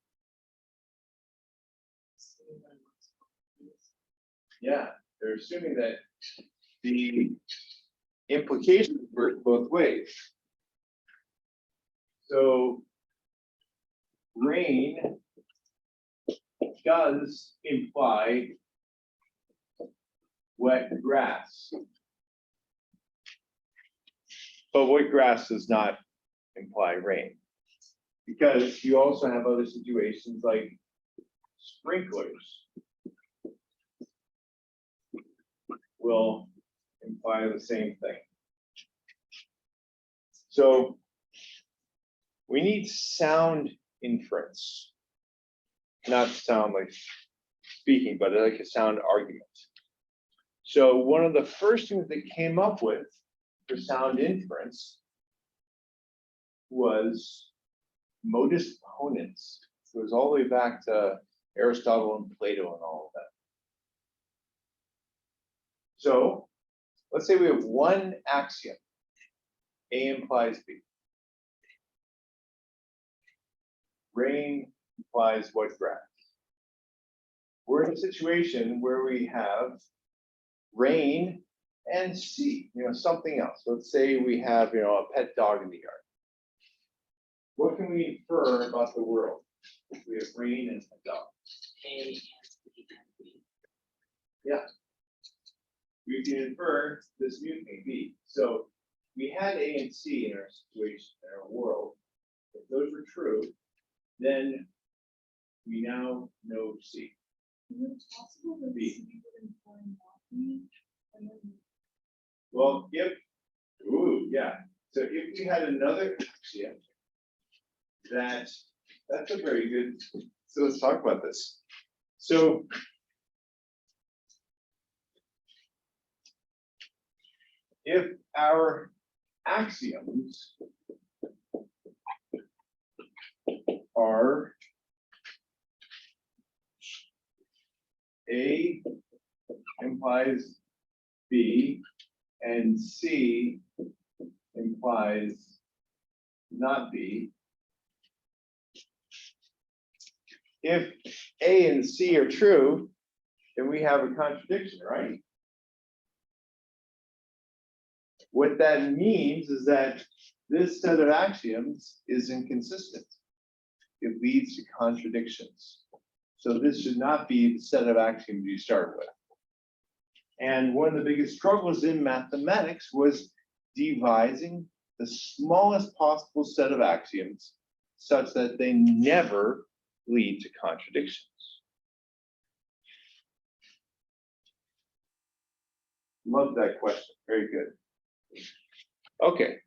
Yeah, they're assuming that the implications work both ways. So rain does imply wet grass. But wet grass does not imply rain. Because you also have other situations like sprinklers will imply the same thing. So we need sound inference, not sound like speaking, but like a sound argument. So one of the first things they came up with for sound inference was modus ponens. It goes all the way back to Aristotle and Plato and all of that. So let's say we have one axiom, A implies B. Rain implies wet grass. We're in a situation where we have rain and C, something else. Let's say we have, a pet dog in the yard. What can we infer about the world if we have rain and a dog? Yeah. We can infer this new thing, B. So we had A and C in our situation, in our world. If those were true, then we now know C. Is it possible that B. C would imply not B? And then Well, so if we had another axiom that's a very good, so let's talk about this. So if our axioms are A implies B and C implies not B. If A and C are true, then we have a contradiction, right? What that means is that this set of axioms is inconsistent. It leads to contradictions. So this should not be the set of axioms you start with. And one of the biggest struggles in mathematics was devising the smallest possible set of axioms such that they never lead to contradictions. Love that question. Very good. Okay.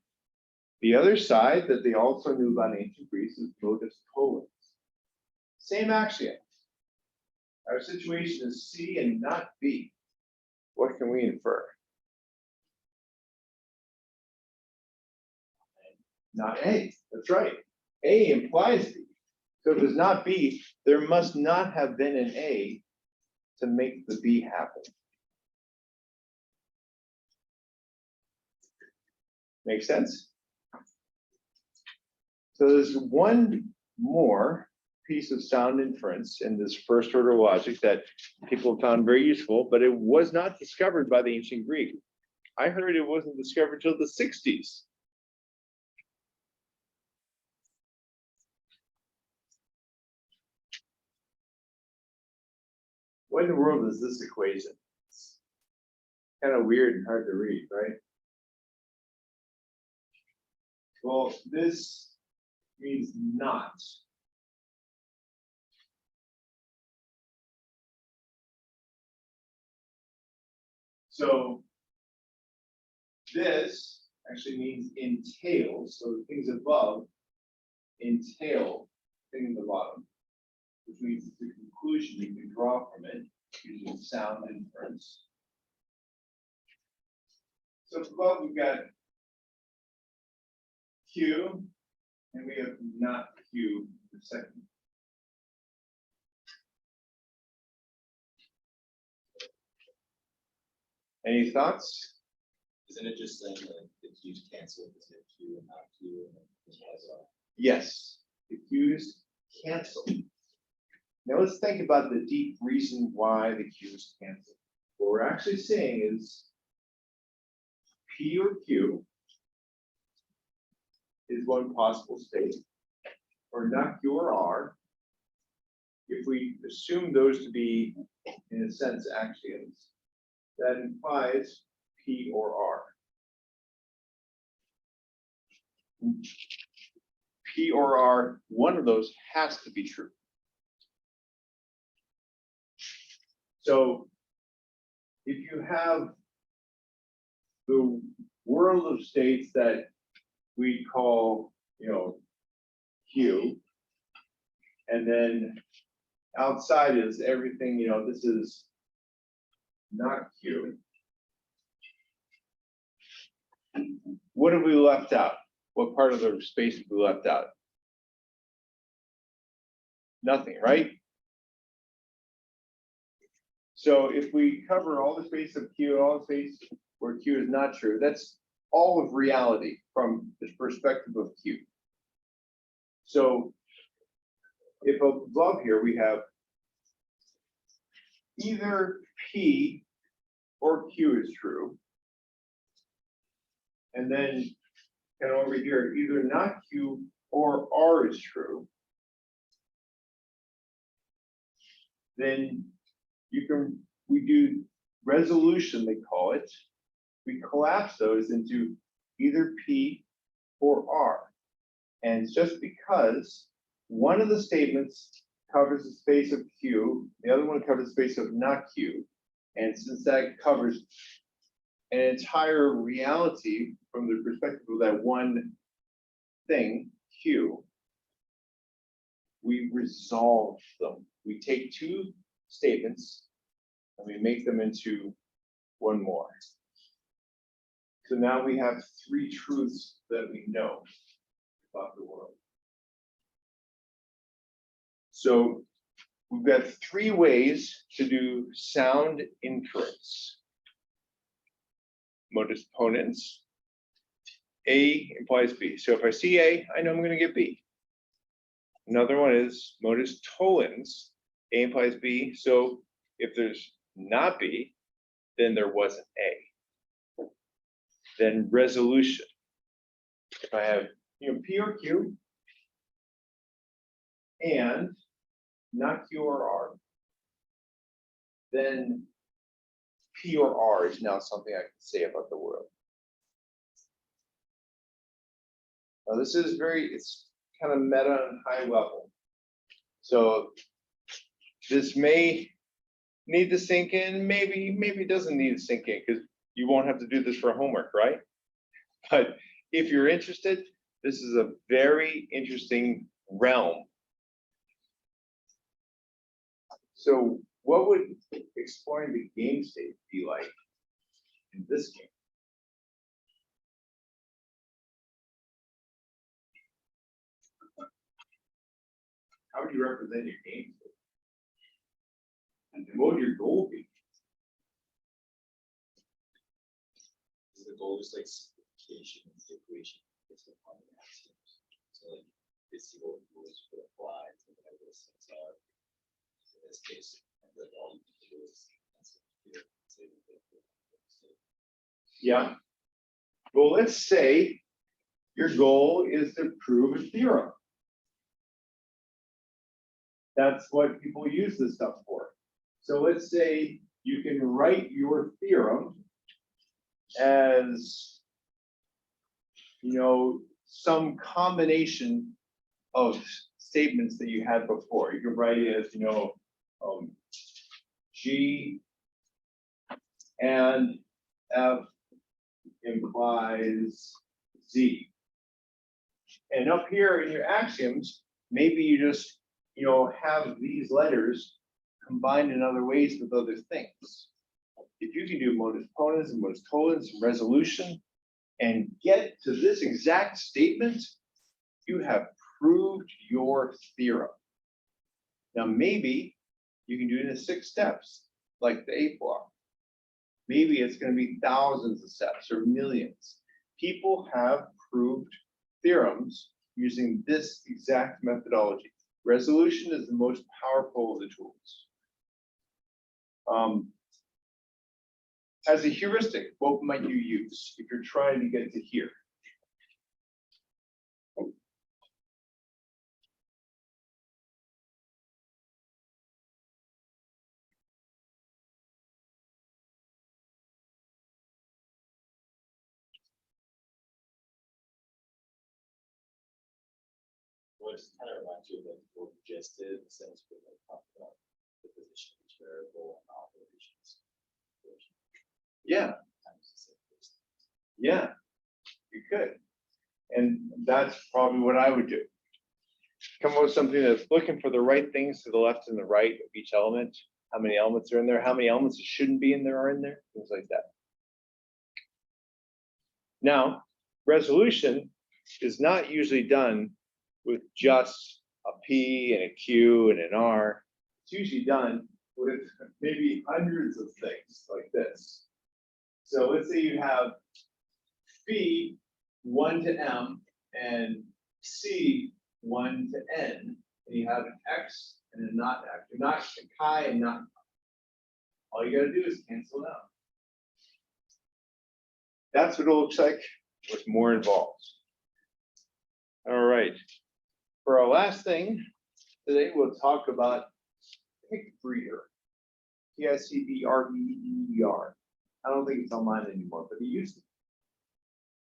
The other side that they also knew about ancient Greece is modus tollens. Same axiom. Our situation is C and not B. What can we infer? Not A. That's right. A implies B. So if it's not B, there must not have been an A to make the B happen. Make sense? So there's one more piece of sound inference in this first order logic that people found very useful, but it was not discovered by the ancient Greek. I heard it wasn't discovered till the 60s. What in the world is this equation? It's kind of weird and hard to read, right? Well, this means not. So this actually means entails. So the things above entail thing in the bottom, which means it's the conclusion you can draw from it using sound inference. So above we've got Q, and we have not Q for second. Any thoughts? Isn't it just saying that the Q's cancel because they have Q and not Q? And Yes, the Q's cancel. Now let's think about the deep reason why the Q's cancel. What we're actually saying is P or Q is one possible state, or not Q or R, if we assume those to be, in a sense, axioms, that implies P or R. P or R, one of those has to be true. So if you have the world of states that we call, Q, and then outside is everything, this is not Q. What have we left out? What part of the space have we left out? Nothing, right? So if we cover all the space of Q, all the space where Q is not true, that's all of reality from the perspective of Q. So if above here we have either P or Q is true, and then kind of over here, either not Q or R is true, then we do resolution, they call it. We collapse those into either P or R. And it's just because one of the statements covers the space of Q, the other one covers the space of not Q. And since that covers an entire reality from the perspective of that one thing, Q, we resolve them. We take two statements and we make them into one more. So now we have three truths that we know about the world. So we've got three ways to do sound inference. Modus ponens, A implies B. So if I see A, I know I'm gonna get B. Another one is modus tollens. A implies B. So if there's not B, then there wasn't A. Then resolution. If I have, P or Q and not Q or R, then P or R is now something I can say about the world. Now this is it's kind of meta and high level. So this may need to sink in, maybe it doesn't need to sink in because you won't have to do this for homework, right? But if you're interested, this is a very interesting realm. So what would exploring the game state be like in this game? How would you represent your game state? And what would your goal be? The goal is like simplification of the equation based upon the axioms. So like this is what rules would apply to whatever those things are. In this case, and then all you can do is say Yeah. Well, let's say your goal is to prove a theorem. That's what people use this stuff for. So let's say you can write your theorem as, some combination of statements that you had before. You can write it as, G and F implies Z. And up here in your axioms, maybe you just, have these letters combined in other ways with other things. If you can do modus ponens and modus tollens and resolution and get to this exact statement, you have proved your theorem. Now, maybe you can do it in 6 steps, like the A block. Maybe it's going to be thousands of steps or millions. People have proved theorems using this exact methodology. Resolution is the most powerful of the tools. As a heuristic, what might you use if you're trying to get to here? Well, it just kind of reminds you of like what we just did, in the sense we like talked about the position of each variable and operations. Yeah. Yeah, you could. And that's probably what I would do. Come up with something that's looking for the right things to the left and the right of each element. How many elements are in there? How many elements that shouldn't be in there are in there? Things like that. Now, resolution is not usually done with just a P and a Q and an R. It's usually done with maybe hundreds of things like this. So let's say you have B 1 to M and C 1 to N, and you have an X and a not X, not a chi and not. All you got to do is cancel it out. That's what it looks like with more involved. All right. For our last thing today, we'll talk about pick breeder. P-I-C-B-R-E-D-E-R. I don't think it's online anymore, but it used to.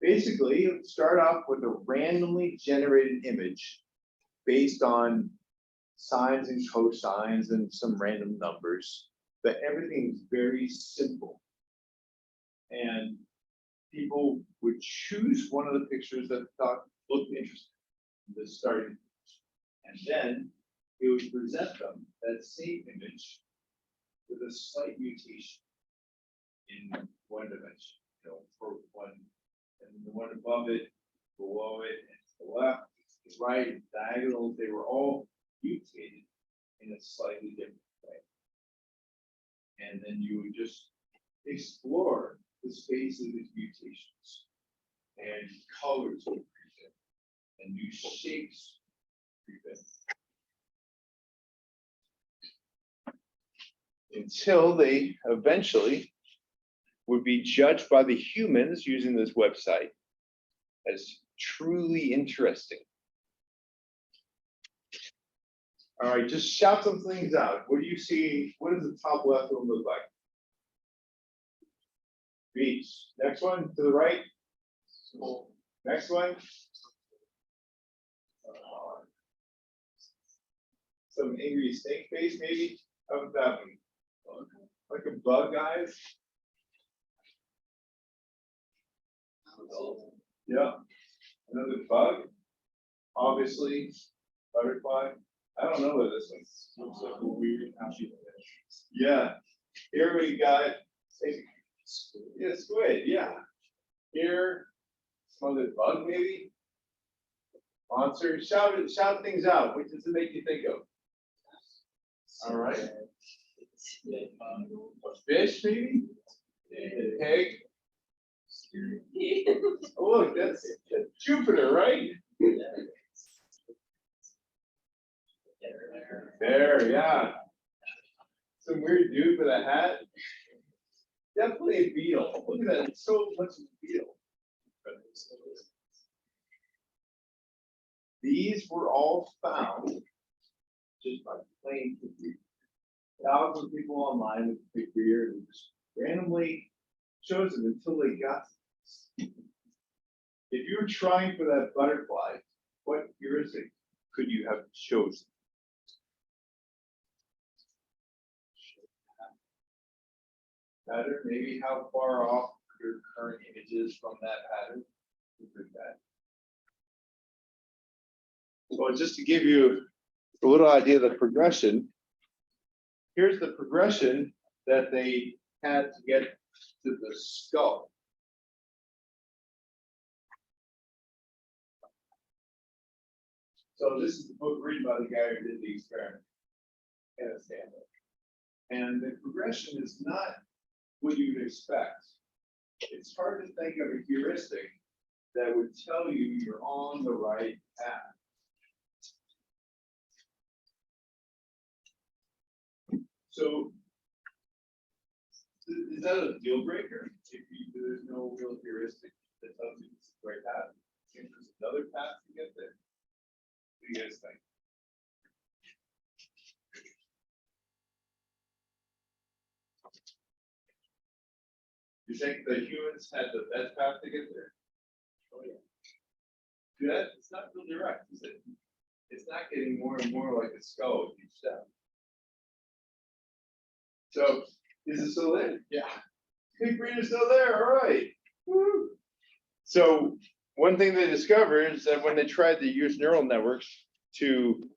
Basically, you start off with a randomly generated image based on sines and cosines and some random numbers, but everything's very simple. And people would choose one of the pictures that thought looked interesting, the starting image, and then it would present them that same image with a slight mutation in one dimension, for one, and the one above it, below it, and to the left, to the right, diagonals, they were all mutated in a slightly different way. And then you would just explore the space of these mutations. and colors would creep in, and new shapes creep in. Until they eventually would be judged by the humans using this website as truly interesting. All right, just shout some things out. What do you see? What does the top left one look like? Beach. Next one to the right. Next one. Some angry snake face, maybe. How about that one? Like a bug eyes. Yeah. Another bug. Obviously, butterfly. I don't know what this one looks like. A weird ashy fish. Yeah. Here we got. Yeah, squid. Yeah. Here, some other bug maybe. Monster. Shout things out. What does it make you think of? All right. A fish maybe. A pig. Oh, look, that's Jupiter, right? There, yeah. Some weird dude with a hat. Definitely a beetle. Look at that, it's so much of a beetle. These were all found just by plain computer. Thousands of people online with the career and just randomly chose them until they got them. If you were trying for that butterfly, what heuristic could you have chosen? Pattern, maybe how far off your current image is from that pattern. So just to give you a little idea of the progression, here's the progression that they had to get to the skull. So this is the book written by the guy who did the experiment. And the progression is not what you would expect. It's hard to think of a heuristic that would tell you you're on the right path. So is that a deal breaker? If there's no real heuristic that tells you it's the right path, think there's another path to get there. What do you guys think? You think the humans had the best path to get there? Oh yeah. That it's not real direct, is it? It's not getting more and more like a skull with each step. So is it still there? Yeah. Big green is still there. All right. Woo. So one thing they discovered is that when they tried to use neural networks to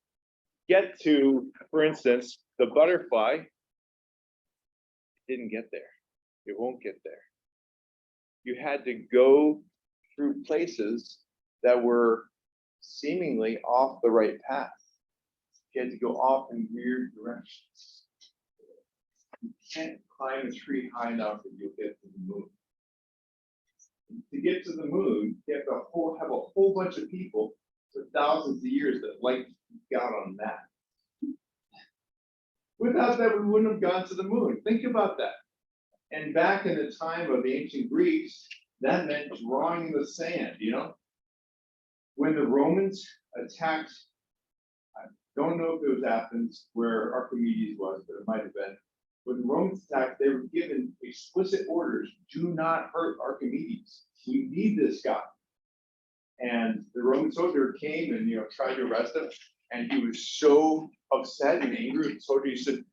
get to, for instance, the butterfly, it didn't get there. It won't get there. You had to go through places that were seemingly off the right path. You had to go off in weird directions. You can't climb a tree high enough that you'll get to the moon. To get to the moon, you have to have a whole bunch of people for thousands of years that light got on that. Without that, we wouldn't have gone to the moon. Think about that. And back in the time of the ancient Greeks, that meant drawing in the sand, you know? When the Romans attacked, I don't know if it was Athens where Archimedes was, but it might have been. When the Romans attacked, they were given explicit orders, do not hurt Archimedes. We need this guy. And the Roman soldier came and tried to arrest him. And he was so upset and angry with the soldier, he said,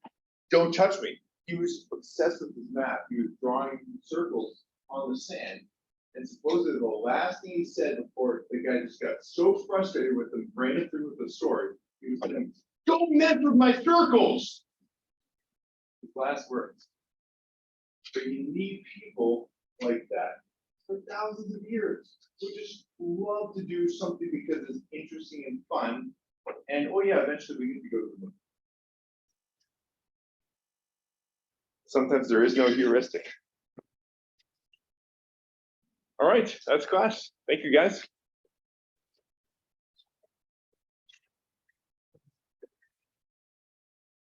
don't touch me. He was obsessed with his map. He was drawing circles on the sand. And supposedly the last thing he said before the guy just got so frustrated with him, ran him through with a sword, he was saying, don't mess with my circles. His last words. But you need people like that for thousands of years who just love to do something because it's interesting and fun. And oh yeah, eventually we get to go to the moon. Sometimes there is no heuristic. All right, that's class. Thank you, guys.